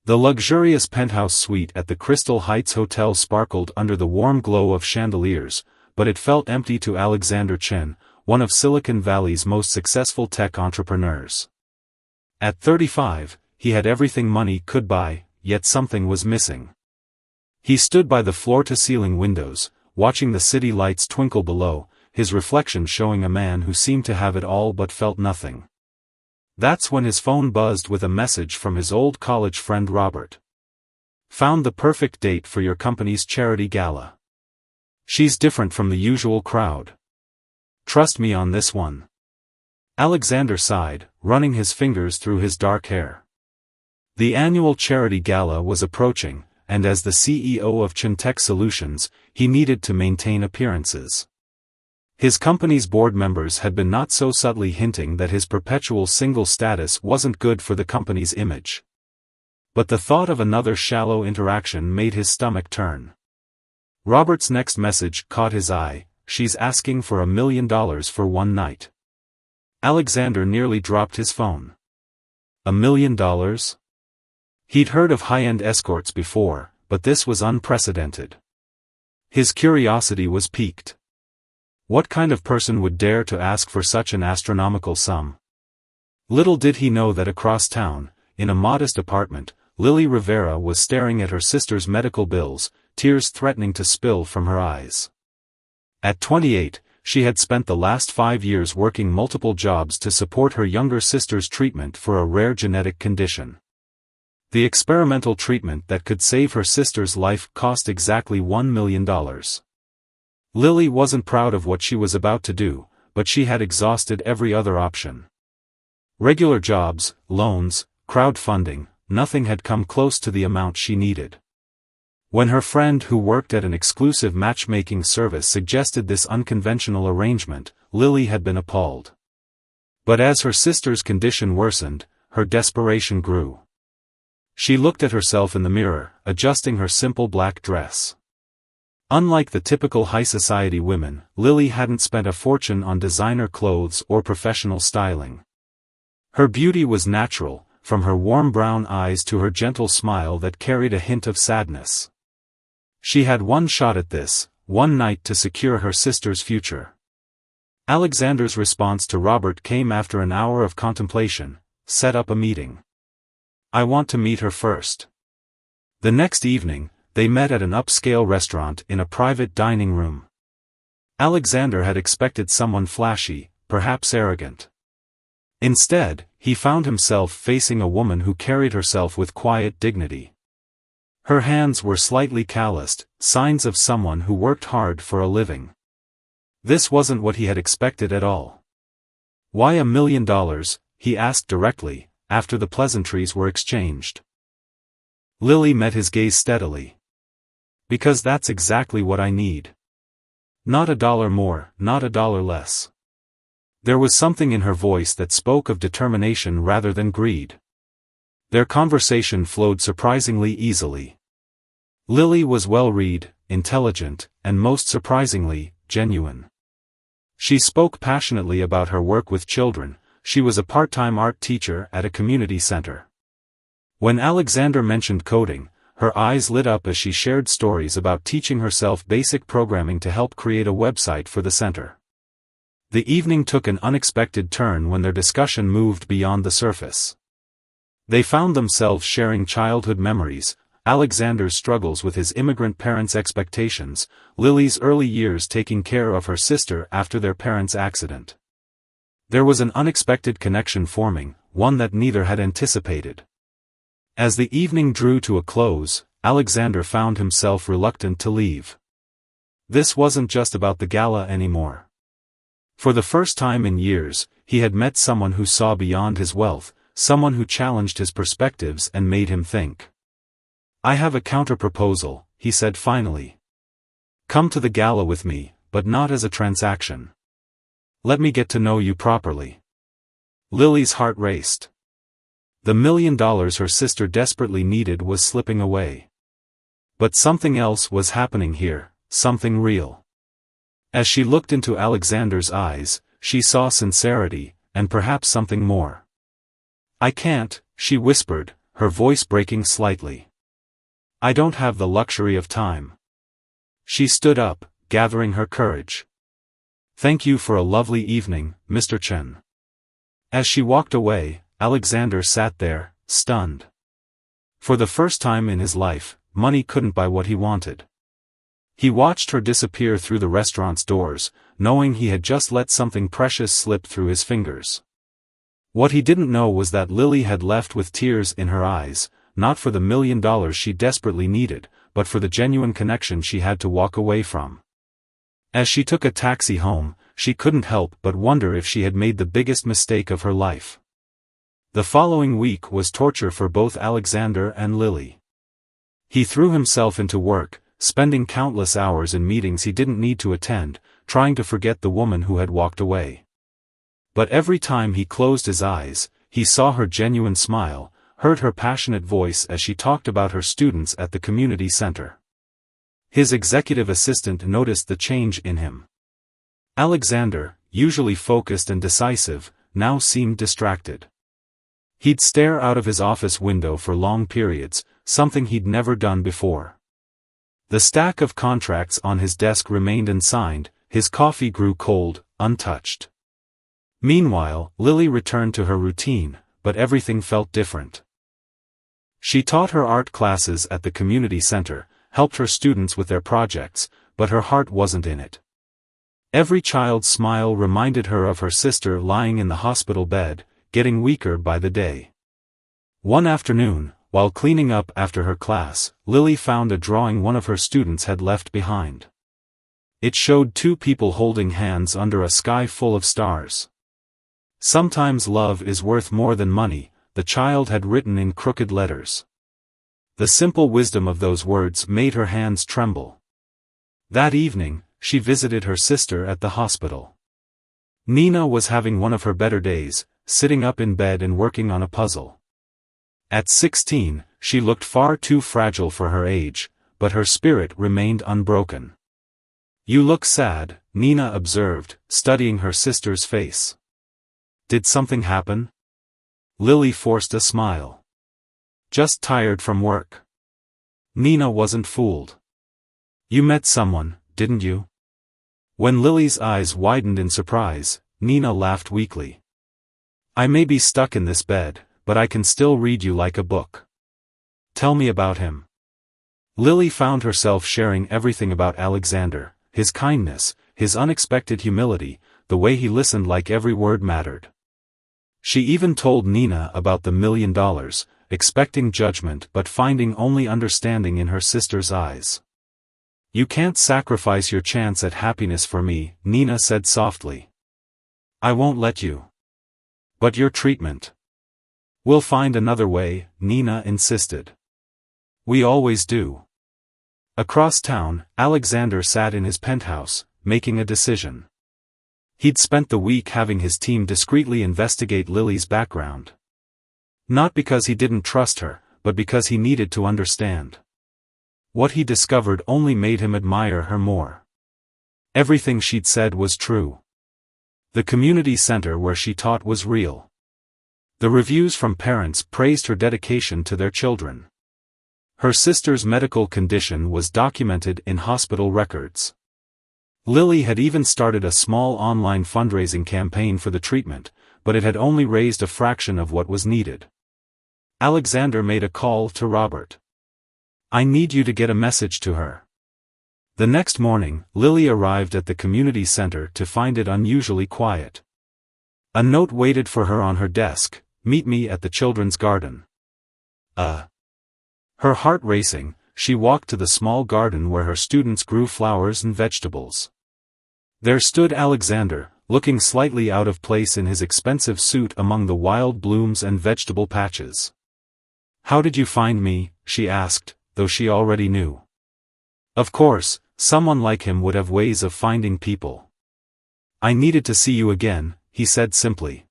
The luxurious penthouse suite at the Crystal Heights Hotel sparkled under the warm glow of chandeliers, but it felt empty to Alexander Chen, one of Silicon Valley's most successful tech entrepreneurs. At 35, he had everything money could buy, yet something was missing. He stood by the floor-to-ceiling windows, watching the city lights twinkle below, his reflection showing a man who seemed to have it all but felt nothing. That's when his phone buzzed with a message from his old college friend Robert. "Found the perfect date for your company's charity gala. She's different from the usual crowd. Trust me on this one." Alexander sighed, running his fingers through his dark hair. The annual charity gala was approaching, and as the CEO of Chen Tech Solutions, he needed to maintain appearances. His company's board members had been not so subtly hinting that his perpetual single status wasn't good for the company's image. But the thought of another shallow interaction made his stomach turn. Robert's next message caught his eye: "She's asking for $1 million for one night." Alexander nearly dropped his phone. $1 million? He'd heard of high-end escorts before, but this was unprecedented. His curiosity was piqued. What kind of person would dare to ask for such an astronomical sum? Little did he know that across town, in a modest apartment, Lily Rivera was staring at her sister's medical bills, tears threatening to spill from her eyes. At 28, she had spent the last 5 years working multiple jobs to support her younger sister's treatment for a rare genetic condition. The experimental treatment that could save her sister's life cost exactly $1 million. Lily wasn't proud of what she was about to do, but she had exhausted every other option. Regular jobs, loans, crowdfunding, nothing had come close to the amount she needed. When her friend who worked at an exclusive matchmaking service suggested this unconventional arrangement, Lily had been appalled. But as her sister's condition worsened, her desperation grew. She looked at herself in the mirror, adjusting her simple black dress. Unlike the typical high society women, Lily hadn't spent a fortune on designer clothes or professional styling. Her beauty was natural, from her warm brown eyes to her gentle smile that carried a hint of sadness. She had one shot at this, one night to secure her sister's future. Alexander's response to Robert came after an hour of contemplation: "Set up a meeting. I want to meet her first." The next evening, they met at an upscale restaurant in a private dining room. Alexander had expected someone flashy, perhaps arrogant. Instead, he found himself facing a woman who carried herself with quiet dignity. Her hands were slightly calloused, signs of someone who worked hard for a living. This wasn't what he had expected at all. "Why $1 million?" he asked directly, after the pleasantries were exchanged. Lily met his gaze steadily. "Because that's exactly what I need. Not $1 more, not $1 less." There was something in her voice that spoke of determination rather than greed. Their conversation flowed surprisingly easily. Lily was well-read, intelligent, and most surprisingly, genuine. She spoke passionately about her work with children. She was a part-time art teacher at a community center. When Alexander mentioned coding, her eyes lit up as she shared stories about teaching herself basic programming to help create a website for the center. The evening took an unexpected turn when their discussion moved beyond the surface. They found themselves sharing childhood memories, Alexander's struggles with his immigrant parents' expectations, Lily's early years taking care of her sister after their parents' accident. There was an unexpected connection forming, one that neither had anticipated. As the evening drew to a close, Alexander found himself reluctant to leave. This wasn't just about the gala anymore. For the first time in years, he had met someone who saw beyond his wealth, someone who challenged his perspectives and made him think. "I have a counter-proposal," he said finally. "Come to the gala with me, but not as a transaction. Let me get to know you properly." Lily's heart raced. The $1 million her sister desperately needed was slipping away. But something else was happening here, something real. As she looked into Alexander's eyes, she saw sincerity, and perhaps something more. "I can't," she whispered, her voice breaking slightly. "I don't have the luxury of time." She stood up, gathering her courage. "Thank you for a lovely evening, Mr. Chen." As she walked away, Alexander sat there, stunned. For the first time in his life, money couldn't buy what he wanted. He watched her disappear through the restaurant's doors, knowing he had just let something precious slip through his fingers. What he didn't know was that Lily had left with tears in her eyes, not for the $1 million she desperately needed, but for the genuine connection she had to walk away from. As she took a taxi home, she couldn't help but wonder if she had made the biggest mistake of her life. The following week was torture for both Alexander and Lily. He threw himself into work, spending countless hours in meetings he didn't need to attend, trying to forget the woman who had walked away. But every time he closed his eyes, he saw her genuine smile, heard her passionate voice as she talked about her students at the community center. His executive assistant noticed the change in him. Alexander, usually focused and decisive, now seemed distracted. He'd stare out of his office window for long periods, something he'd never done before. The stack of contracts on his desk remained unsigned, his coffee grew cold, untouched. Meanwhile, Lily returned to her routine, but everything felt different. She taught her art classes at the community center, helped her students with their projects, but her heart wasn't in it. Every child's smile reminded her of her sister lying in the hospital bed, getting weaker by the day. One afternoon, while cleaning up after her class, Lily found a drawing one of her students had left behind. It showed two people holding hands under a sky full of stars. "Sometimes love is worth more than money," the child had written in crooked letters. The simple wisdom of those words made her hands tremble. That evening, she visited her sister at the hospital. Nina was having one of her better days, sitting up in bed and working on a puzzle. At 16, she looked far too fragile for her age, but her spirit remained unbroken. "You look sad," Nina observed, studying her sister's face. "Did something happen?" Lily forced a smile. "Just tired from work." Nina wasn't fooled. "You met someone, didn't you?" When Lily's eyes widened in surprise, Nina laughed weakly. "I may be stuck in this bed, but I can still read you like a book." "Tell me about him." Lily found herself sharing everything about Alexander, his kindness, his unexpected humility, the way he listened like every word mattered. She even told Nina about the $1 million, expecting judgment but finding only understanding in her sister's eyes. "You can't sacrifice your chance at happiness for me," Nina said softly. "I won't let you." "But your treatment." "We'll find another way," Nina insisted. "We always do." Across town, Alexander sat in his penthouse, making a decision. He'd spent the week having his team discreetly investigate Lily's background. Not because he didn't trust her, but because he needed to understand. What he discovered only made him admire her more. Everything she'd said was true. The community center where she taught was real. The reviews from parents praised her dedication to their children. Her sister's medical condition was documented in hospital records. Lily had even started a small online fundraising campaign for the treatment, but it had only raised a fraction of what was needed. Alexander made a call to Robert. "I need you to get a message to her." The next morning, Lily arrived at the community center to find it unusually quiet. A note waited for her on her desk: "Meet me at the children's garden." Her heart racing, she walked to the small garden where her students grew flowers and vegetables. There stood Alexander, looking slightly out of place in his expensive suit among the wild blooms and vegetable patches. "How did you find me?" she asked, though she already knew. Of course, someone like him would have ways of finding people. "I needed to see you again," he said simply.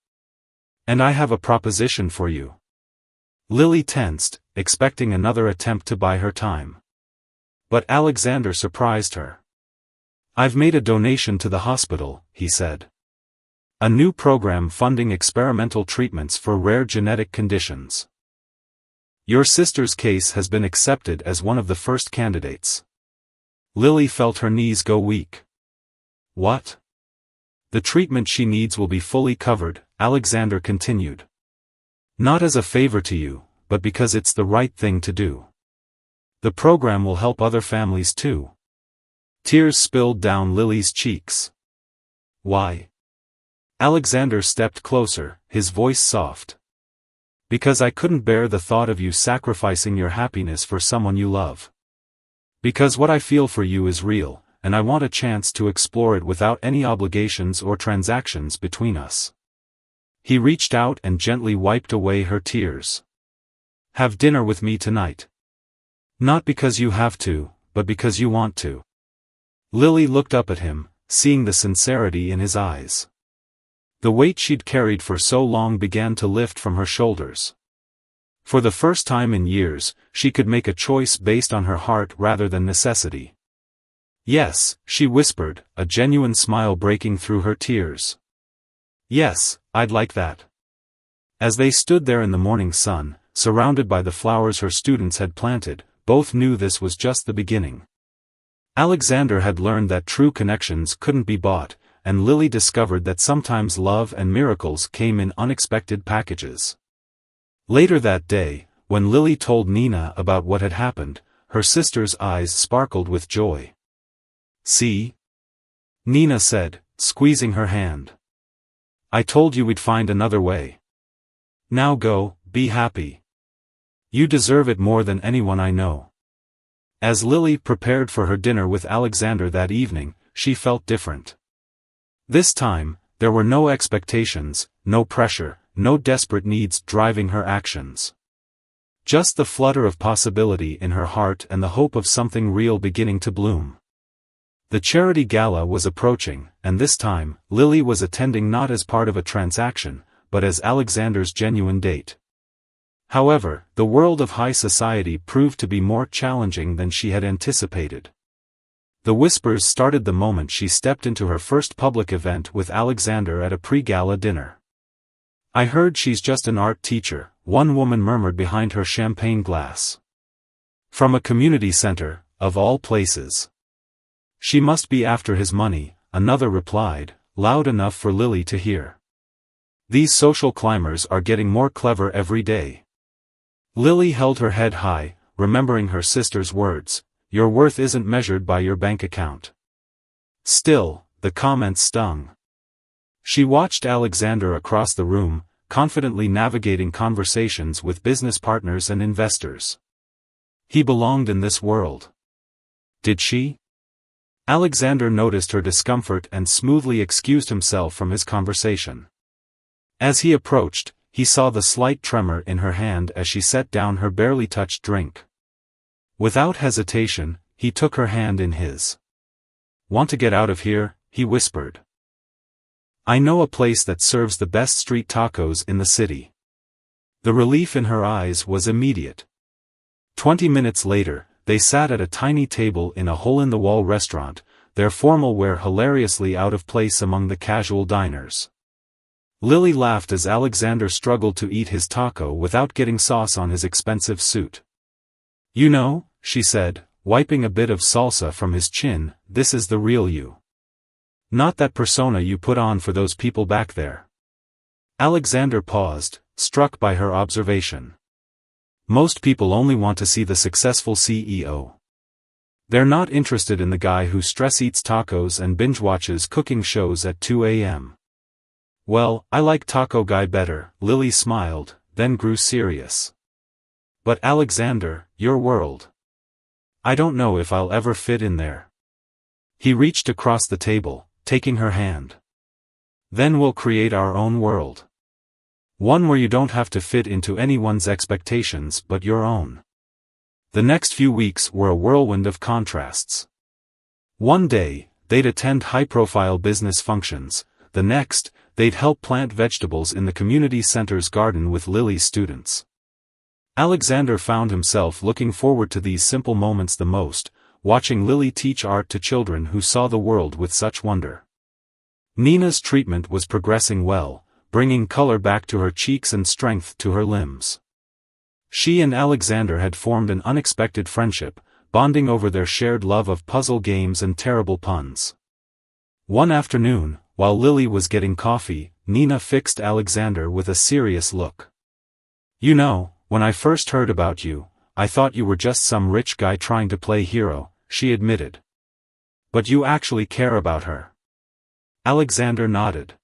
"And I have a proposition for you." Lily tensed, expecting another attempt to buy her time. But Alexander surprised her. "I've made a donation to the hospital," he said. "A new program funding experimental treatments for rare genetic conditions." Your sister's case has been accepted as one of the first candidates. Lily felt her knees go weak. What? The treatment she needs will be fully covered, Alexander continued. Not as a favor to you, but because it's the right thing to do. The program will help other families too. Tears spilled down Lily's cheeks. Why? Alexander stepped closer, his voice soft. Because I couldn't bear the thought of you sacrificing your happiness for someone you love. Because what I feel for you is real, and I want a chance to explore it without any obligations or transactions between us. He reached out and gently wiped away her tears. Have dinner with me tonight. Not because you have to, but because you want to. Lily looked up at him, seeing the sincerity in his eyes. The weight she'd carried for so long began to lift from her shoulders. For the first time in years, she could make a choice based on her heart rather than necessity. Yes, she whispered, a genuine smile breaking through her tears. Yes, I'd like that. As they stood there in the morning sun, surrounded by the flowers her students had planted, both knew this was just the beginning. Alexander had learned that true connections couldn't be bought, and Lily discovered that sometimes love and miracles came in unexpected packages. Later that day, when Lily told Nina about what had happened, her sister's eyes sparkled with joy. See? Nina said, squeezing her hand. I told you we'd find another way. Now go, be happy. You deserve it more than anyone I know. As Lily prepared for her dinner with Alexander that evening, she felt different. This time, there were no expectations, no pressure, no desperate needs driving her actions. Just the flutter of possibility in her heart and the hope of something real beginning to bloom. The charity gala was approaching, and this time, Lily was attending not as part of a transaction, but as Alexander's genuine date. However, the world of high society proved to be more challenging than she had anticipated. The whispers started the moment she stepped into her first public event with Alexander at a pre-gala dinner. I heard she's just an art teacher, one woman murmured behind her champagne glass. From a community center, of all places. She must be after his money, another replied, loud enough for Lily to hear. These social climbers are getting more clever every day. Lily held her head high, remembering her sister's words, your worth isn't measured by your bank account. Still, the comments stung. She watched Alexander across the room, confidently navigating conversations with business partners and investors. He belonged in this world. Did she? Alexander noticed her discomfort and smoothly excused himself from his conversation. As he approached, he saw the slight tremor in her hand as she set down her barely touched drink. Without hesitation, he took her hand in his. Want to get out of here? He whispered. I know a place that serves the best street tacos in the city. The relief in her eyes was immediate. 20 minutes later, they sat at a tiny table in a hole-in-the-wall restaurant, their formal wear hilariously out of place among the casual diners. Lily laughed as Alexander struggled to eat his taco without getting sauce on his expensive suit. You know, she said, wiping a bit of salsa from his chin, this is the real you. Not that persona you put on for those people back there. Alexander paused, struck by her observation. Most people only want to see the successful CEO. They're not interested in the guy who stress-eats tacos and binge-watches cooking shows at 2 a.m. Well, I like Taco Guy better, Lily smiled, then grew serious. But Alexander, your world. I don't know if I'll ever fit in there. He reached across the table, taking her hand. Then we'll create our own world. One where you don't have to fit into anyone's expectations but your own. The next few weeks were a whirlwind of contrasts. One day, they'd attend high-profile business functions, the next, they'd help plant vegetables in the community center's garden with Lily's students. Alexander found himself looking forward to these simple moments the most, watching Lily teach art to children who saw the world with such wonder. Nina's treatment was progressing well, bringing color back to her cheeks and strength to her limbs. She and Alexander had formed an unexpected friendship, bonding over their shared love of puzzle games and terrible puns. One afternoon, while Lily was getting coffee, Nina fixed Alexander with a serious look. "You know, when I first heard about you, I thought you were just some rich guy trying to play hero," she admitted. "But you actually care about her." Alexander nodded.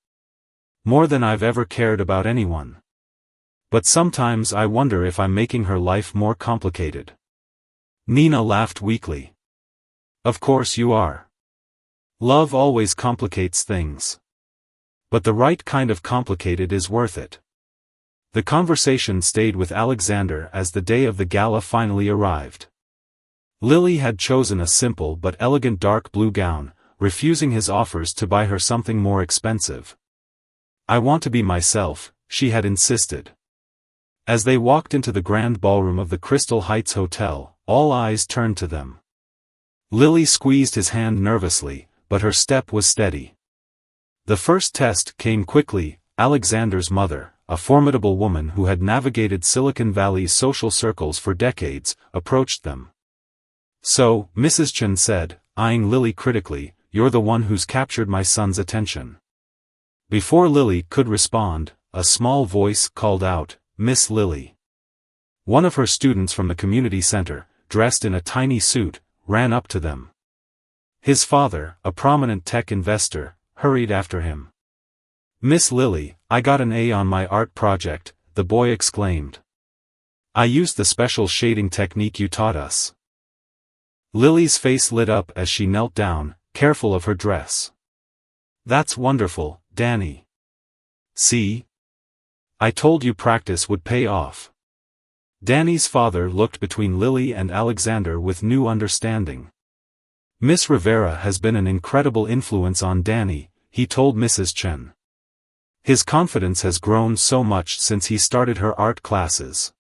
"More than I've ever cared about anyone. But sometimes I wonder if I'm making her life more complicated." Nina laughed weakly. "Of course you are. Love always complicates things. But the right kind of complicated is worth it." The conversation stayed with Alexander as the day of the gala finally arrived. Lily had chosen a simple but elegant dark blue gown, refusing his offers to buy her something more expensive. "I want to be myself," she had insisted. As they walked into the grand ballroom of the Crystal Heights Hotel, all eyes turned to them. Lily squeezed his hand nervously, but her step was steady. The first test came quickly. Alexander's mother, a formidable woman who had navigated Silicon Valley's social circles for decades, approached them. "So," Mrs. Chen said, eyeing Lily critically, "you're the one who's captured my son's attention." Before Lily could respond, a small voice called out, "Miss Lily." One of her students from the community center, dressed in a tiny suit, ran up to them. His father, a prominent tech investor, hurried after him. "Miss Lily, I got an A on my art project," the boy exclaimed. "I used the special shading technique you taught us." Lily's face lit up as she knelt down, careful of her dress. "That's wonderful, Danny. See? I told you practice would pay off." Danny's father looked between Lily and Alexander with new understanding. "Miss Rivera has been an incredible influence on Danny," he told Mrs. Chen. "His confidence has grown so much since he started her art classes."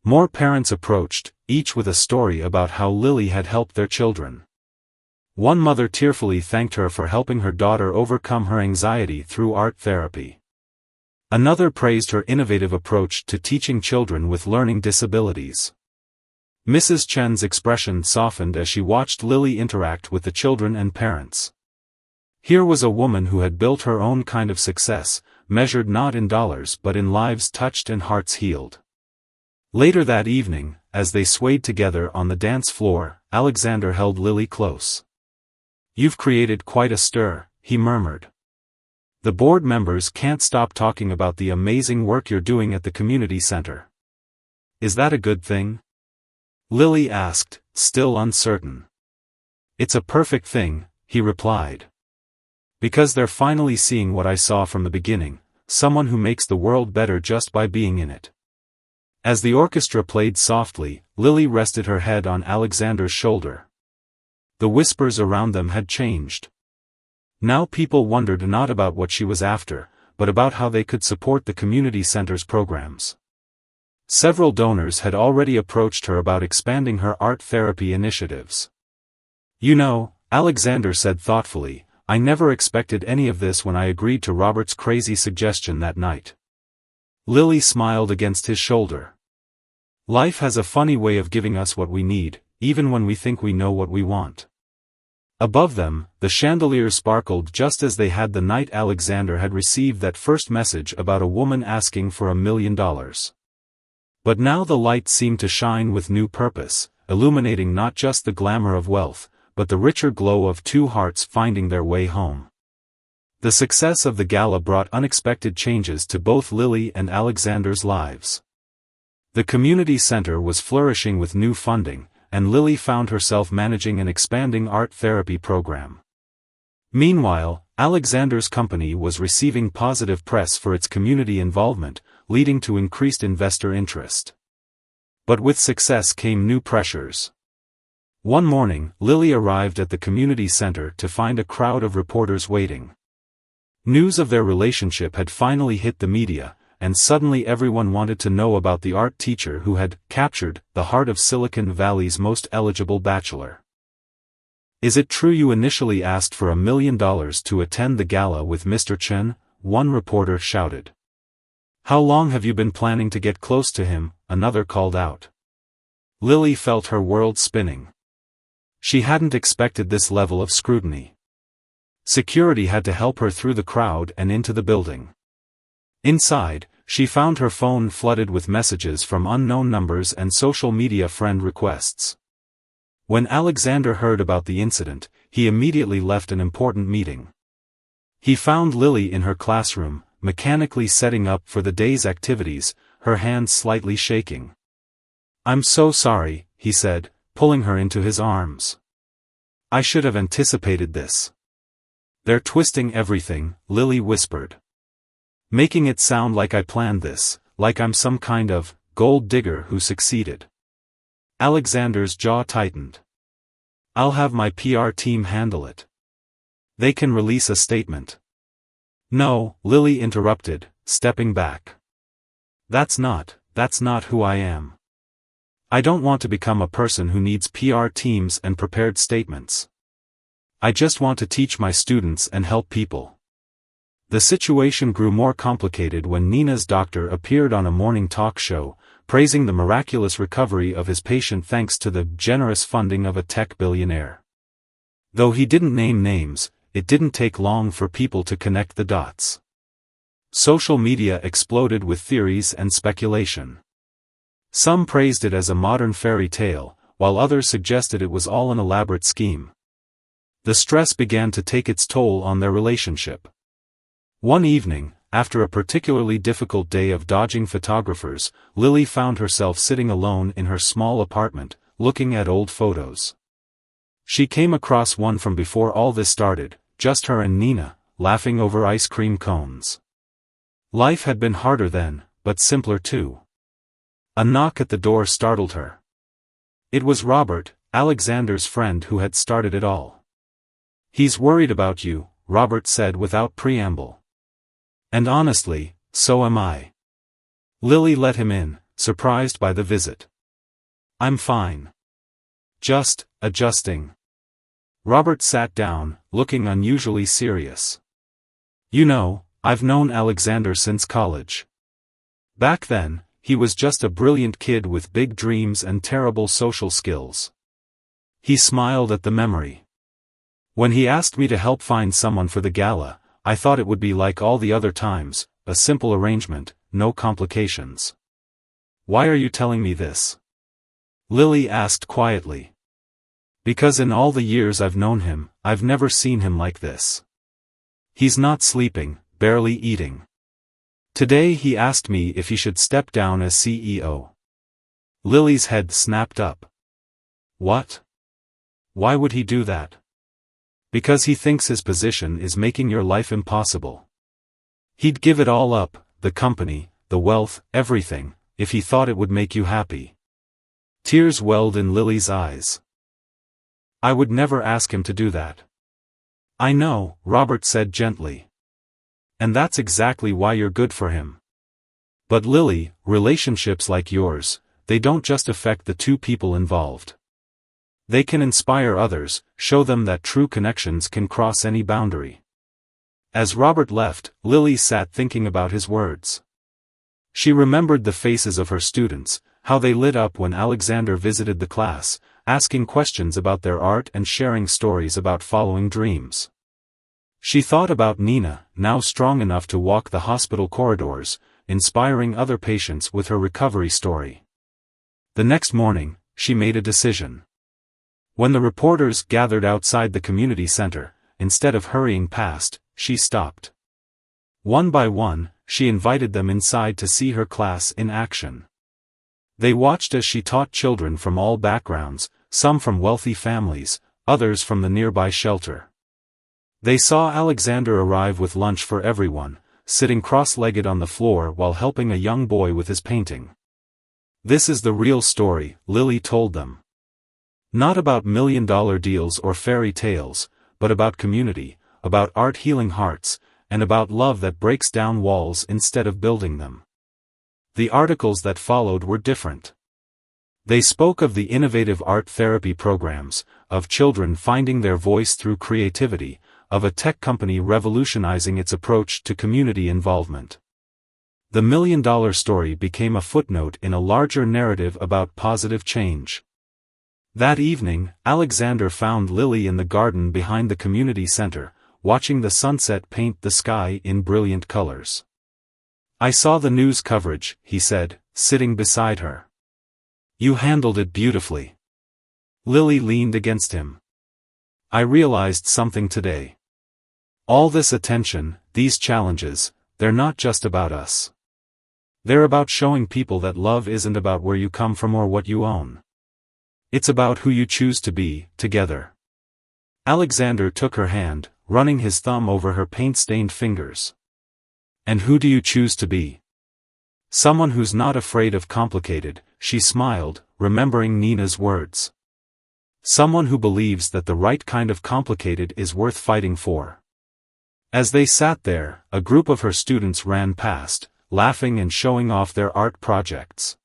More parents approached, each with a story about how Lily had helped their children. One mother tearfully thanked her for helping her daughter overcome her anxiety through art therapy. Another praised her innovative approach to teaching children with learning disabilities. Mrs. Chen's expression softened as she watched Lily interact with the children and parents. Here was a woman who had built her own kind of success, measured not in dollars but in lives touched and hearts healed. Later that evening, as they swayed together on the dance floor, Alexander held Lily close. "You've created quite a stir," he murmured. "The board members can't stop talking about the amazing work you're doing at the community center. Is that a good thing?" Lily asked, still uncertain. "It's a perfect thing," he replied. "Because they're finally seeing what I saw from the beginning, someone who makes the world better just by being in it." As the orchestra played softly, Lily rested her head on Alexander's shoulder. The whispers around them had changed. Now people wondered not about what she was after, but about how they could support the community center's programs. Several donors had already approached her about expanding her art therapy initiatives. "You know," Alexander said thoughtfully, "I never expected any of this when I agreed to Robert's crazy suggestion that night." Lily smiled against his shoulder. "Life has a funny way of giving us what we need, even when we think we know what we want." Above them, the chandeliers sparkled just as they had the night Alexander had received that first message about a woman asking for $1 million. But now the light seemed to shine with new purpose, illuminating not just the glamour of wealth, but the richer glow of two hearts finding their way home. The success of the gala brought unexpected changes to both Lily and Alexander's lives. The community center was flourishing with new funding, and Lily found herself managing an expanding art therapy program. Meanwhile, Alexander's company was receiving positive press for its community involvement, leading to increased investor interest. But with success came new pressures. One morning, Lily arrived at the community center to find a crowd of reporters waiting. News of their relationship had finally hit the media, and suddenly everyone wanted to know about the art teacher who had captured the heart of Silicon Valley's most eligible bachelor. "Is it true you initially asked for $1 million to attend the gala with Mr. Chen?" one reporter shouted. How long have you been planning to get close to him? Another called out. Lily felt her world spinning. She hadn't expected this level of scrutiny. Security had to help her through the crowd and into the building. Inside, she found her phone flooded with messages from unknown numbers and social media friend requests. When Alexander heard about the incident, he immediately left an important meeting. He found Lily in her classroom, mechanically setting up for the day's activities, her hands slightly shaking. "I'm so sorry," he said, pulling her into his arms. "I should have anticipated this." "They're twisting everything," Lily whispered. "Making it sound like I planned this, like I'm some kind of gold digger who succeeded." Alexander's jaw tightened. "I'll have my PR team handle it. They can release a statement." "No," Lily interrupted, stepping back. That's not who I am. I don't want to become a person who needs PR teams and prepared statements. I just want to teach my students and help people." The situation grew more complicated when Nina's doctor appeared on a morning talk show, praising the miraculous recovery of his patient thanks to the generous funding of a tech billionaire. Though he didn't name names, it didn't take long for people to connect the dots. Social media exploded with theories and speculation. Some praised it as a modern fairy tale, while others suggested it was all an elaborate scheme. The stress began to take its toll on their relationship. One evening, after a particularly difficult day of dodging photographers, Lily found herself sitting alone in her small apartment, looking at old photos. She came across one from before all this started, just her and Nina, laughing over ice cream cones. Life had been harder then, but simpler too. A knock at the door startled her. It was Robert, Alexander's friend, who had started it all. "He's worried about you," Robert said without preamble. "And honestly, so am I." Lily let him in, surprised by the visit. "I'm fine. Just adjusting." Robert sat down, looking unusually serious. "You know, I've known Alexander since college. Back then, he was just a brilliant kid with big dreams and terrible social skills." He smiled at the memory. "When he asked me to help find someone for the gala, I thought it would be like all the other times, a simple arrangement, no complications." "Why are you telling me this?" Lily asked quietly. "Because in all the years I've known him, I've never seen him like this. He's not sleeping, barely eating. Today he asked me if he should step down as CEO. Lily's head snapped up. "What? Why would he do that?" "Because he thinks his position is making your life impossible. He'd give it all up, the company, the wealth, everything, if he thought it would make you happy." Tears welled in Lily's eyes. "I would never ask him to do that." "I know," Robert said gently. "And that's exactly why you're good for him." "But Lily, relationships like yours, they don't just affect the two people involved. They can inspire others, show them that true connections can cross any boundary." As Robert left, Lily sat thinking about his words. She remembered the faces of her students, how they lit up when Alexander visited the class, asking questions about their art and sharing stories about following dreams. She thought about Nina, now strong enough to walk the hospital corridors, inspiring other patients with her recovery story. The next morning, she made a decision. When the reporters gathered outside the community center, instead of hurrying past, she stopped. One by one, she invited them inside to see her class in action. They watched as she taught children from all backgrounds, some from wealthy families, others from the nearby shelter. They saw Alexander arrive with lunch for everyone, sitting cross-legged on the floor while helping a young boy with his painting. "This is the real story," Lily told them. "Not about million-dollar deals or fairy tales, but about community, about art healing hearts, and about love that breaks down walls instead of building them." The articles that followed were different. They spoke of the innovative art therapy programs, of children finding their voice through creativity, of a tech company revolutionizing its approach to community involvement. The million-dollar story became a footnote in a larger narrative about positive change. That evening, Alexander found Lily in the garden behind the community center, watching the sunset paint the sky in brilliant colors. "I saw the news coverage," he said, sitting beside her. "You handled it beautifully." Lily leaned against him. "I realized something today. All this attention, these challenges, they're not just about us. They're about showing people that love isn't about where you come from or what you own. It's about who you choose to be, together." Alexander took her hand, running his thumb over her paint-stained fingers. "And who do you choose to be?" "Someone who's not afraid of complicated," she smiled, remembering Nina's words. "Someone who believes that the right kind of complicated is worth fighting for." As they sat there, a group of her students ran past, laughing and showing off their art projects.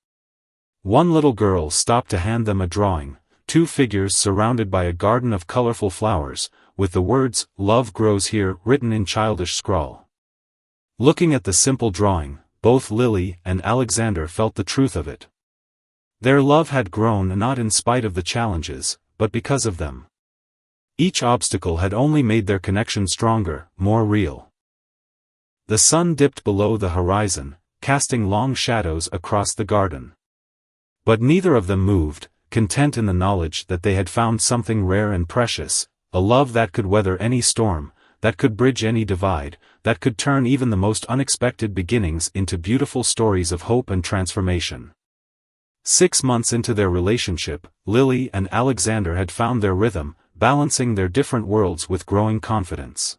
One little girl stopped to hand them a drawing, two figures surrounded by a garden of colorful flowers, with the words, "Love grows here," written in childish scrawl. Looking at the simple drawing, both Lily and Alexander felt the truth of it. Their love had grown not in spite of the challenges, but because of them. Each obstacle had only made their connection stronger, more real. The sun dipped below the horizon, casting long shadows across the garden. But neither of them moved, content in the knowledge that they had found something rare and precious, a love that could weather any storm, that could bridge any divide, that could turn even the most unexpected beginnings into beautiful stories of hope and transformation. 6 months into their relationship, Lily and Alexander had found their rhythm, balancing their different worlds with growing confidence.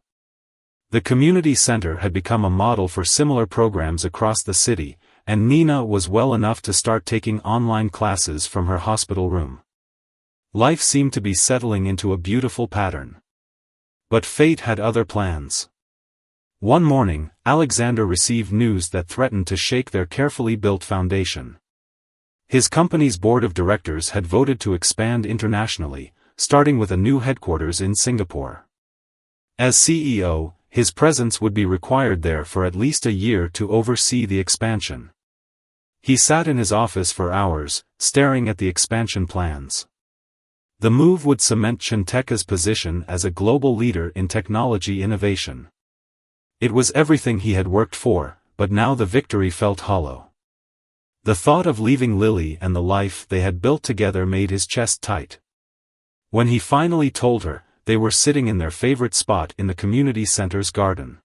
The community center had become a model for similar programs across the city, and Nina was well enough to start taking online classes from her hospital room. Life seemed to be settling into a beautiful pattern. But fate had other plans. One morning, Alexander received news that threatened to shake their carefully built foundation. His company's board of directors had voted to expand internationally, starting with a new headquarters in Singapore. As CEO, his presence would be required there for at least a year to oversee the expansion. He sat in his office for hours, staring at the expansion plans. The move would cement Chanteka's position as a global leader in technology innovation. It was everything he had worked for, but now the victory felt hollow. The thought of leaving Lily and the life they had built together made his chest tight. When he finally told her, they were sitting in their favorite spot in the community center's garden.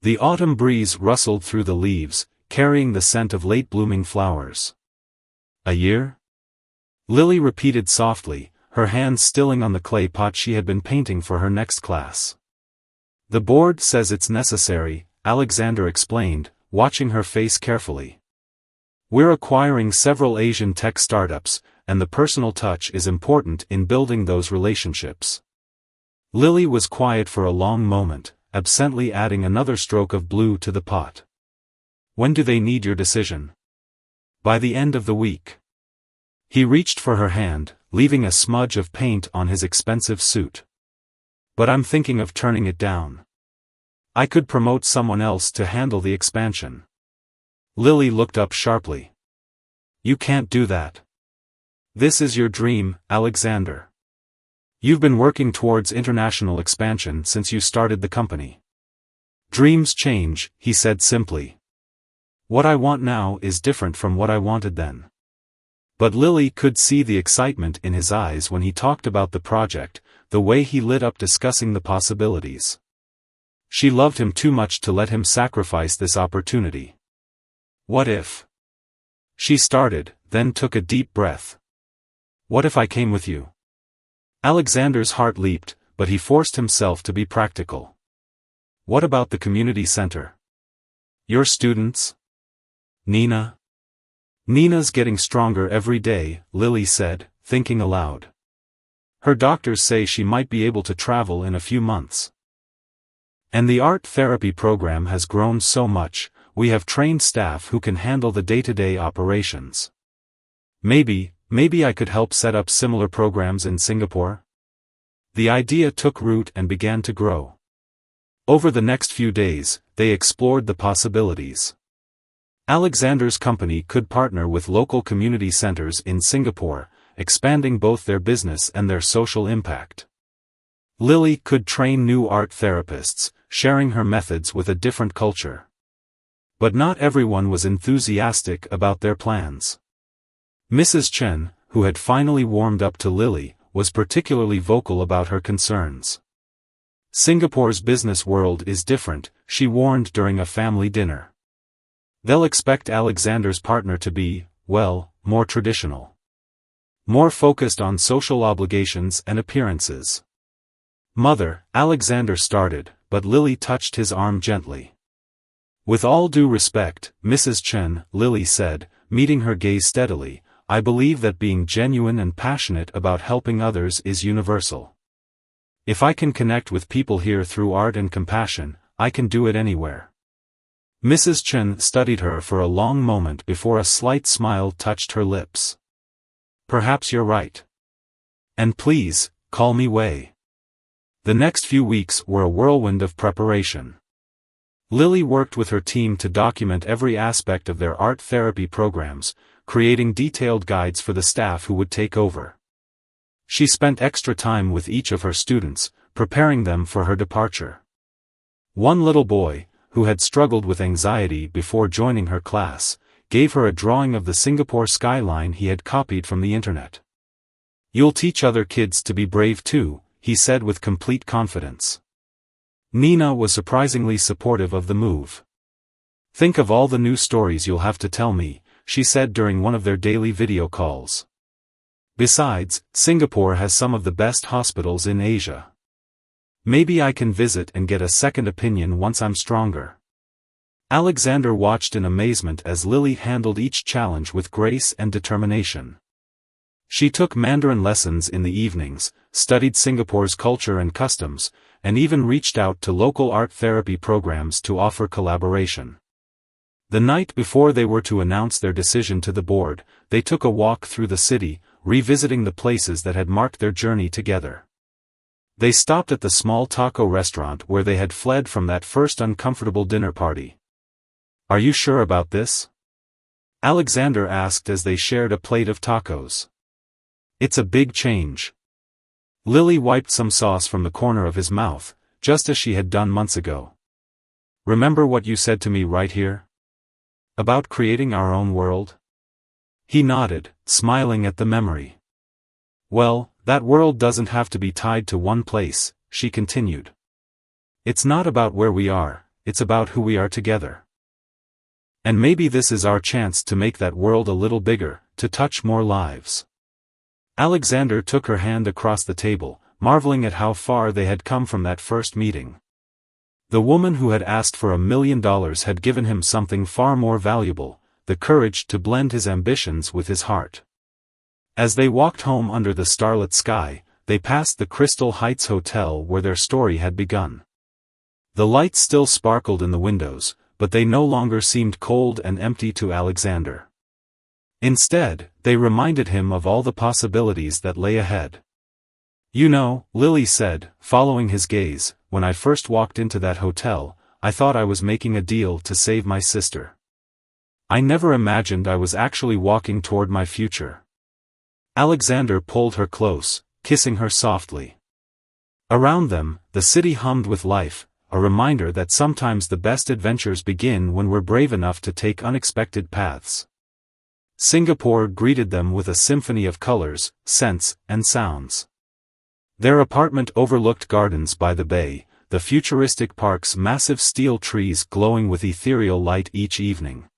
The autumn breeze rustled through the leaves, carrying the scent of late-blooming flowers. "A year?" Lily repeated softly, her hands stilling on the clay pot she had been painting for her next class. "The board says it's necessary," Alexander explained, watching her face carefully. "We're acquiring several Asian tech startups, and the personal touch is important in building those relationships." Lily was quiet for a long moment, absently adding another stroke of blue to the pot. "When do they need your decision?" "By the end of the week." He reached for her hand, leaving a smudge of paint on his expensive suit. "But I'm thinking of turning it down. I could promote someone else to handle the expansion." Lily looked up sharply. "You can't do that. This is your dream, Alexander. You've been working towards international expansion since you started the company." "Dreams change," he said simply. "What I want now is different from what I wanted then." But Lily could see the excitement in his eyes when he talked about the project, the way he lit up discussing the possibilities. She loved him too much to let him sacrifice this opportunity. "What if?" She started, then took a deep breath. "What if I came with you?" Alexander's heart leaped, but he forced himself to be practical. "What about the community center? Your students? Nina?" "Nina's getting stronger every day," Lily said, thinking aloud. "Her doctors say she might be able to travel in a few months. And the art therapy program has grown so much, we have trained staff who can handle the day-to-day operations. Maybe I could help set up similar programs in Singapore?" The idea took root and began to grow. Over the next few days, they explored the possibilities. Alexander's company could partner with local community centers in Singapore, expanding both their business and their social impact. Lily could train new art therapists, sharing her methods with a different culture. But not everyone was enthusiastic about their plans. Mrs. Chen, who had finally warmed up to Lily, was particularly vocal about her concerns. Singapore's business world is different, she warned during a family dinner. They'll expect Alexander's partner to be, well, more traditional. More focused on social obligations and appearances. Mother, Alexander started, but Lily touched his arm gently. With all due respect, Mrs. Chen, Lily said, meeting her gaze steadily, I believe that being genuine and passionate about helping others is universal. If I can connect with people here through art and compassion, I can do it anywhere. Mrs. Chen studied her for a long moment before a slight smile touched her lips. Perhaps you're right. And please, call me Wei. The next few weeks were a whirlwind of preparation. Lily worked with her team to document every aspect of their art therapy programs, creating detailed guides for the staff who would take over. She spent extra time with each of her students, preparing them for her departure. One little boy, who had struggled with anxiety before joining her class, gave her a drawing of the Singapore skyline he had copied from the internet. You'll teach other kids to be brave too, he said with complete confidence. Nina was surprisingly supportive of the move. Think of all the new stories you'll have to tell me, she said during one of their daily video calls. Besides, Singapore has some of the best hospitals in Asia. Maybe I can visit and get a second opinion once I'm stronger. Alexander watched in amazement as Lily handled each challenge with grace and determination. She took Mandarin lessons in the evenings, studied Singapore's culture and customs, and even reached out to local art therapy programs to offer collaboration. The night before they were to announce their decision to the board, they took a walk through the city, revisiting the places that had marked their journey together. They stopped at the small taco restaurant where they had fled from that first uncomfortable dinner party. Are you sure about this? Alexander asked as they shared a plate of tacos. It's a big change. Lily wiped some sauce from the corner of his mouth, just as she had done months ago. Remember what you said to me right here? About creating our own world? He nodded, smiling at the memory. Well, that world doesn't have to be tied to one place, she continued. It's not about where we are, it's about who we are together. And maybe this is our chance to make that world a little bigger, to touch more lives. Alexander took her hand across the table, marveling at how far they had come from that first meeting. The woman who had asked for $1 million had given him something far more valuable, the courage to blend his ambitions with his heart. As they walked home under the starlit sky, they passed the Crystal Heights Hotel where their story had begun. The lights still sparkled in the windows, but they no longer seemed cold and empty to Alexander. Instead, they reminded him of all the possibilities that lay ahead. You know, Lily said, following his gaze, when I first walked into that hotel, I thought I was making a deal to save my sister. I never imagined I was actually walking toward my future. Alexander pulled her close, kissing her softly. Around them, the city hummed with life, a reminder that sometimes the best adventures begin when we're brave enough to take unexpected paths. Singapore greeted them with a symphony of colors, scents, and sounds. Their apartment overlooked gardens by the bay, the futuristic park's massive steel trees glowing with ethereal light each evening.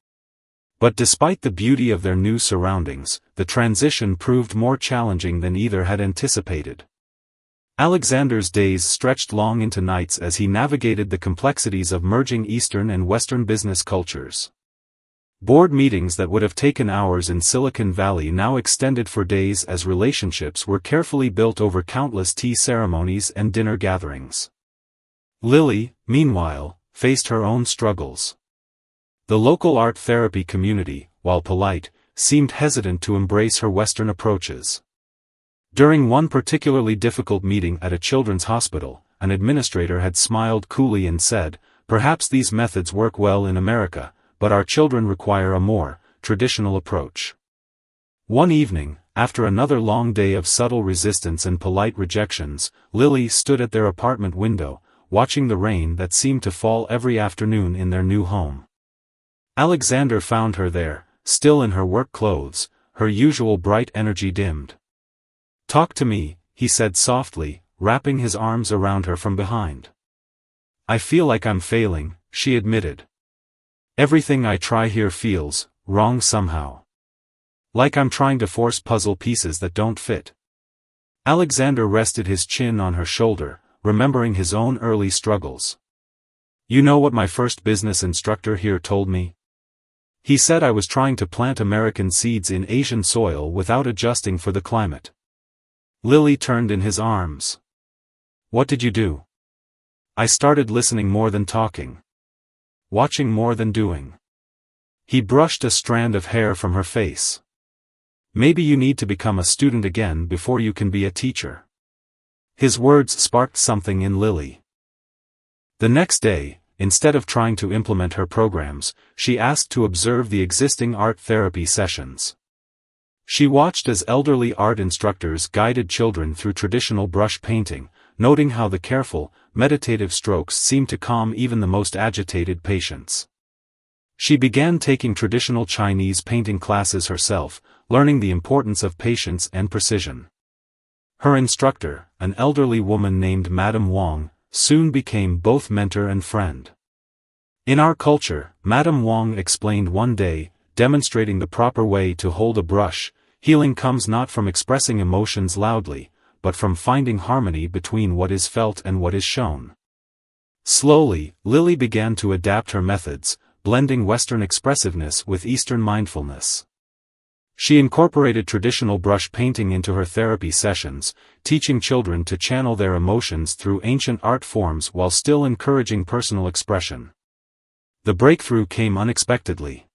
But despite the beauty of their new surroundings, the transition proved more challenging than either had anticipated. Alexander's days stretched long into nights as he navigated the complexities of merging Eastern and Western business cultures. Board meetings that would have taken hours in Silicon Valley now extended for days as relationships were carefully built over countless tea ceremonies and dinner gatherings. Lily, meanwhile, faced her own struggles. The local art therapy community, while polite, seemed hesitant to embrace her Western approaches. During one particularly difficult meeting at a children's hospital, an administrator had smiled coolly and said, "Perhaps these methods work well in America, but our children require a more traditional approach. One evening, after another long day of subtle resistance and polite rejections, Lily stood at their apartment window, watching the rain that seemed to fall every afternoon in their new home. Alexander found her there, still in her work clothes, her usual bright energy dimmed. "Talk to me," he said softly, wrapping his arms around her from behind. "I feel like I'm failing," she admitted. "Everything I try here feels wrong somehow. Like I'm trying to force puzzle pieces that don't fit." Alexander rested his chin on her shoulder, remembering his own early struggles. "You know what my first business instructor here told me? He said I was trying to plant American seeds in Asian soil without adjusting for the climate." Lily turned in his arms. "What did you do?" "I started listening more than talking. Watching more than doing." He brushed a strand of hair from her face. "Maybe you need to become a student again before you can be a teacher." His words sparked something in Lily. The next day, instead of trying to implement her programs, she asked to observe the existing art therapy sessions. She watched as elderly art instructors guided children through traditional brush painting, noting how the careful, meditative strokes seemed to calm even the most agitated patients. She began taking traditional Chinese painting classes herself, learning the importance of patience and precision. Her instructor, an elderly woman named Madame Wang, soon became both mentor and friend. "In our culture," Madame Wang explained one day, demonstrating the proper way to hold a brush, "healing comes not from expressing emotions loudly, but from finding harmony between what is felt and what is shown." Slowly, Lily began to adapt her methods, blending Western expressiveness with Eastern mindfulness. She incorporated traditional brush painting into her therapy sessions, teaching children to channel their emotions through ancient art forms while still encouraging personal expression. The breakthrough came unexpectedly.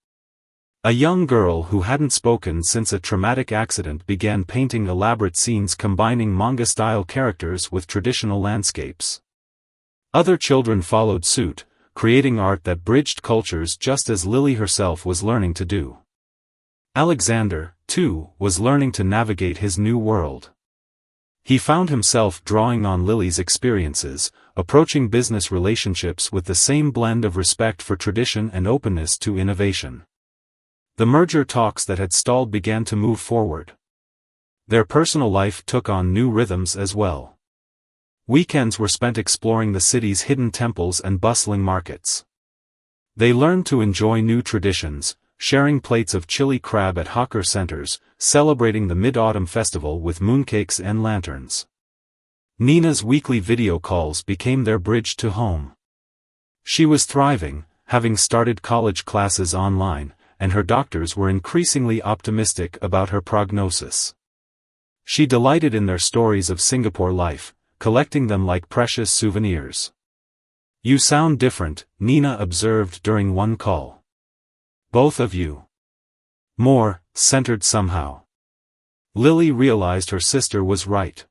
A young girl who hadn't spoken since a traumatic accident began painting elaborate scenes combining manga-style characters with traditional landscapes. Other children followed suit, creating art that bridged cultures just as Lily herself was learning to do. Alexander, too, was learning to navigate his new world. He found himself drawing on Lily's experiences, approaching business relationships with the same blend of respect for tradition and openness to innovation. The merger talks that had stalled began to move forward. Their personal life took on new rhythms as well. Weekends were spent exploring the city's hidden temples and bustling markets. They learned to enjoy new traditions, sharing plates of chili crab at hawker centers, celebrating the Mid-Autumn Festival with mooncakes and lanterns. Nina's weekly video calls became their bridge to home. She was thriving, having started college classes online, and her doctors were increasingly optimistic about her prognosis. She delighted in their stories of Singapore life, collecting them like precious souvenirs. "You sound different," Nina observed during one call. "Both of you. More centered somehow." Lily realized her sister was right.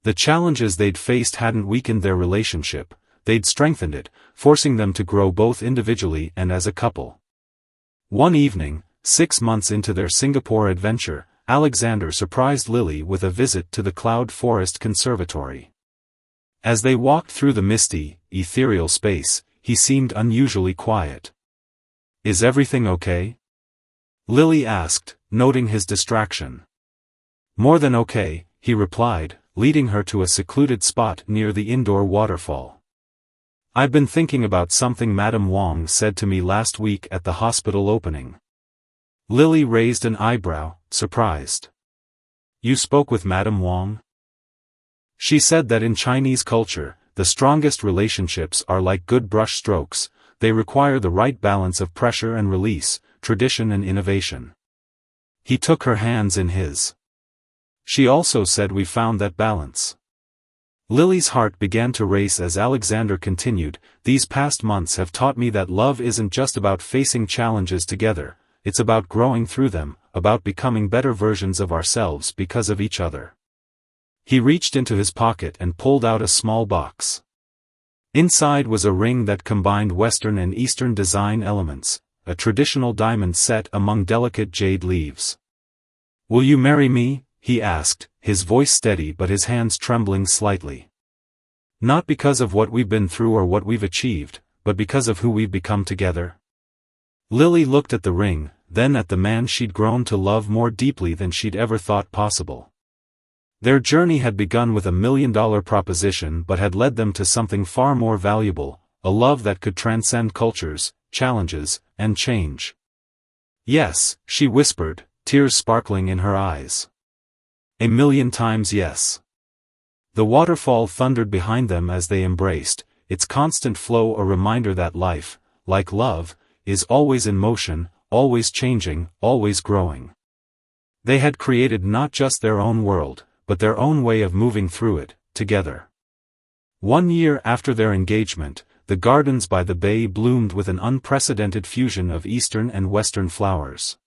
The challenges they'd faced hadn't weakened their relationship, they'd strengthened it, forcing them to grow both individually and as a couple. One evening, 6 months into their Singapore adventure, Alexander surprised Lily with a visit to the Cloud Forest Conservatory. As they walked through the misty, ethereal space, he seemed unusually quiet. "Is everything okay?" Lily asked, noting his distraction. "More than okay," he replied, leading her to a secluded spot near the indoor waterfall. "I've been thinking about something Madame Wang said to me last week at the hospital opening." Lily raised an eyebrow, surprised. "You spoke with Madame Wang?" "She said that in Chinese culture, the strongest relationships are like good brush strokes, they require the right balance of pressure and release, tradition and innovation." He took her hands in his. "She also said we found that balance." Lily's heart began to race as Alexander continued, "These past months have taught me that love isn't just about facing challenges together, it's about growing through them, about becoming better versions of ourselves because of each other." He reached into his pocket and pulled out a small box. Inside was a ring that combined Western and Eastern design elements, a traditional diamond set among delicate jade leaves. "Will you marry me?" he asked, his voice steady but his hands trembling slightly. "Not because of what we've been through or what we've achieved, but because of who we've become together." Lily looked at the ring, then at the man she'd grown to love more deeply than she'd ever thought possible. Their journey had begun with $1 million proposition but had led them to something far more valuable, a love that could transcend cultures, challenges, and change. "Yes," she whispered, tears sparkling in her eyes. 1,000,000 times yes. The waterfall thundered behind them as they embraced, its constant flow a reminder that life, like love, is always in motion, always changing, always growing. They had created not just their own world, but their own way of moving through it, together. 1 year after their engagement, the gardens by the bay bloomed with an unprecedented fusion of Eastern and Western flowers.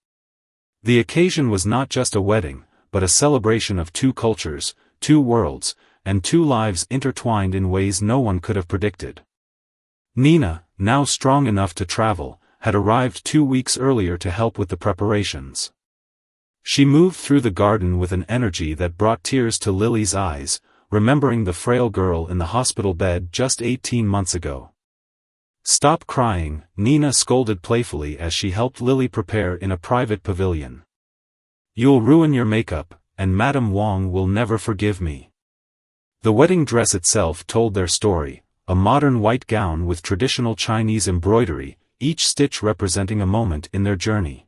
The occasion was not just a wedding, but a celebration of 2 cultures, 2 worlds, and 2 lives intertwined in ways no one could have predicted. Nina, now strong enough to travel, had arrived 2 weeks earlier to help with the preparations. She moved through the garden with an energy that brought tears to Lily's eyes, remembering the frail girl in the hospital bed just 18 months ago. "Stop crying," Nina scolded playfully as she helped Lily prepare in a private pavilion. "You'll ruin your makeup, and Madame Wong will never forgive me." The wedding dress itself told their story, a modern white gown with traditional Chinese embroidery, each stitch representing a moment in their journey.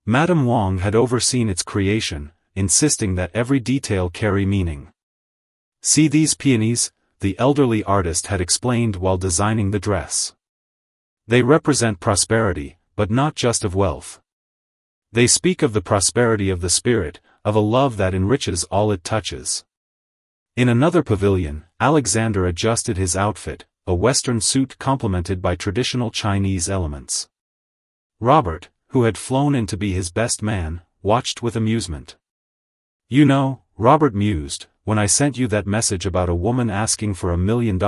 Madame Wong had overseen its creation, insisting that every detail carry meaning. "See these peonies?" the elderly artist had explained while designing the dress. "They represent prosperity, but not just of wealth. They speak of the prosperity of the spirit, of a love that enriches all it touches." In another pavilion, Alexander adjusted his outfit, a Western suit complemented by traditional Chinese elements. Robert, who had flown in to be his best man, watched with amusement. "You know," Robert mused, "when I sent you that message about a woman asking for $1 million,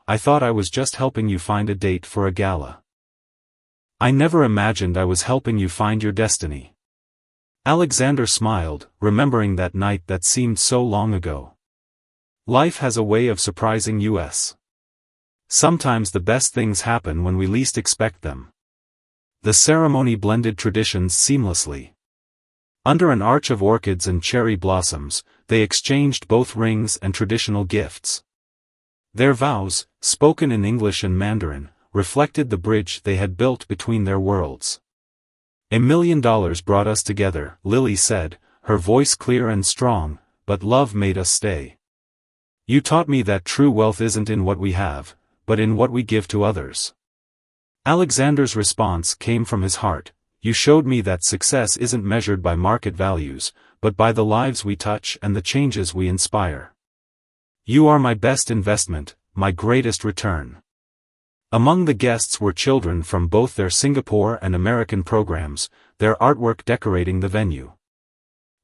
I thought I was just helping you find a date for a gala. I never imagined I was helping you find your destiny." Alexander smiled, remembering that night that seemed so long ago. Life has a way of surprising us. Sometimes the best things happen when we least expect them. The ceremony blended traditions seamlessly. Under an arch of orchids and cherry blossoms, they exchanged both rings and traditional gifts. Their vows, spoken in English and Mandarin, reflected the bridge they had built between their worlds. $1 million brought us together," Lily said, her voice clear and strong, "but love made us stay. You taught me that true wealth isn't in what we have, but in what we give to others." Alexander's response came from his heart. "You showed me that success isn't measured by market values, but by the lives we touch and the changes we inspire. You are my best investment, my greatest return." Among the guests were children from both their Singapore and American programs, their artwork decorating the venue.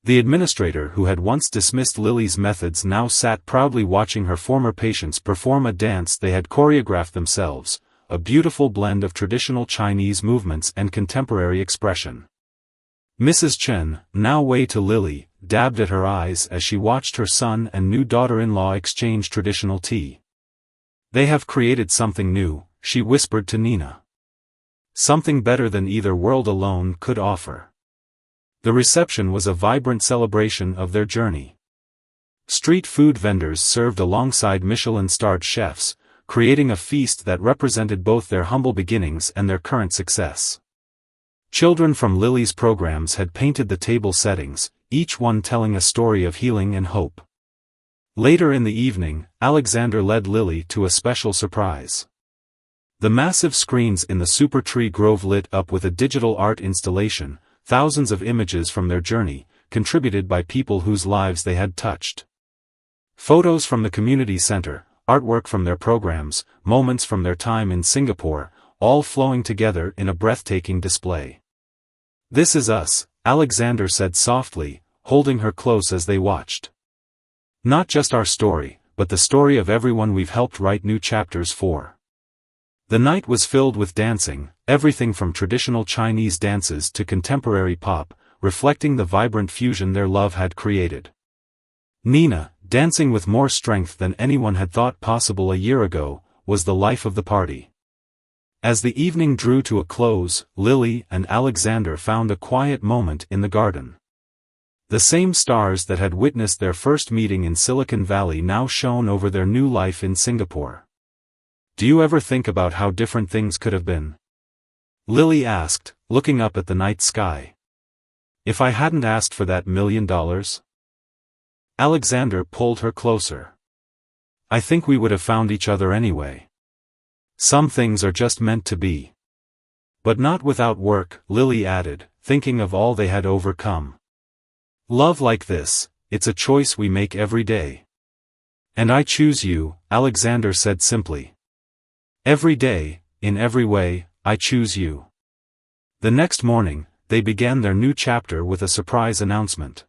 The administrator who had once dismissed Lily's methods now sat proudly watching her former patients perform a dance they had choreographed themselves, a beautiful blend of traditional Chinese movements and contemporary expression. Mrs. Chen, now Wei to Lily, dabbed at her eyes as she watched her son and new daughter-in-law exchange traditional tea. "They have created something new," she whispered to Nina. "Something better than either world alone could offer." The reception was a vibrant celebration of their journey. Street food vendors served alongside Michelin-starred chefs, creating a feast that represented both their humble beginnings and their current success. Children from Lily's programs had painted the table settings, each one telling a story of healing and hope. Later in the evening, Alexander led Lily to a special surprise. The massive screens in the Super Tree Grove lit up with a digital art installation, thousands of images from their journey, contributed by people whose lives they had touched. Photos from the community center, artwork from their programs, moments from their time in Singapore, all flowing together in a breathtaking display. "This is us," Alexander said softly, holding her close as they watched. "Not just our story, but the story of everyone we've helped write new chapters for." The night was filled with dancing, everything from traditional Chinese dances to contemporary pop, reflecting the vibrant fusion their love had created. Nina, dancing with more strength than anyone had thought possible a year ago, was the life of the party. As the evening drew to a close, Lily and Alexander found a quiet moment in the garden. The same stars that had witnessed their first meeting in Silicon Valley now shone over their new life in Singapore. "Do you ever think about how different things could have been?" Lily asked, looking up at the night sky. "If I hadn't asked for that $1 million?" Alexander pulled her closer. "I think we would have found each other anyway. Some things are just meant to be." "But not without work," Lily added, thinking of all they had overcome. "Love like this, it's a choice we make every day." "And I choose you," Alexander said simply. "Every day, in every way, I choose you." The next morning, they began their new chapter with a surprise announcement.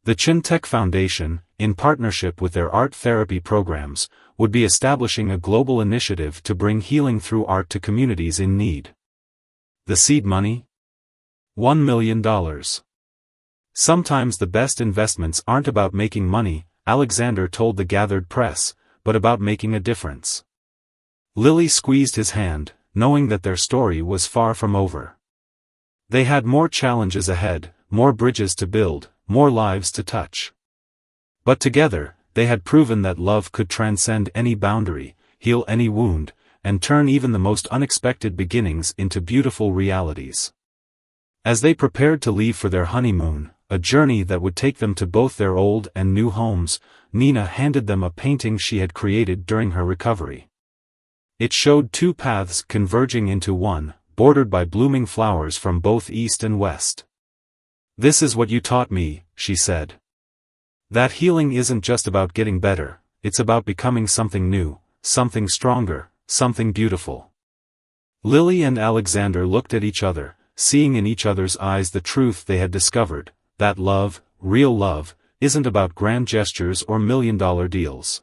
The Chin Tech Foundation, in partnership with their art therapy programs, would be establishing a global initiative to bring healing through art to communities in need. The seed money? $1 million. Sometimes the best investments aren't about making money, Alexander told the gathered press, but about making a difference. Lily squeezed his hand, knowing that their story was far from over. They had more challenges ahead, more bridges to build, more lives to touch. But together, they had proven that love could transcend any boundary, heal any wound, and turn even the most unexpected beginnings into beautiful realities. As they prepared to leave for their honeymoon, a journey that would take them to both their old and new homes, Nina handed them a painting she had created during her recovery. It showed two paths converging into one, bordered by blooming flowers from both east and west. "This is what you taught me," she said. "That healing isn't just about getting better, it's about becoming something new, something stronger, something beautiful." Lily and Alexander looked at each other, seeing in each other's eyes the truth they had discovered, that love, real love, isn't about grand gestures or million-dollar deals.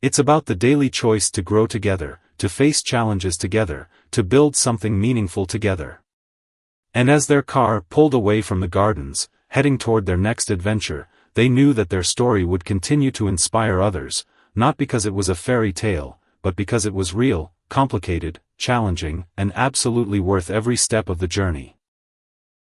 It's about the daily choice to grow together, to face challenges together, to build something meaningful together. And as their car pulled away from the gardens, heading toward their next adventure, they knew that their story would continue to inspire others, not because it was a fairy tale, but because it was real, complicated, challenging, and absolutely worth every step of the journey.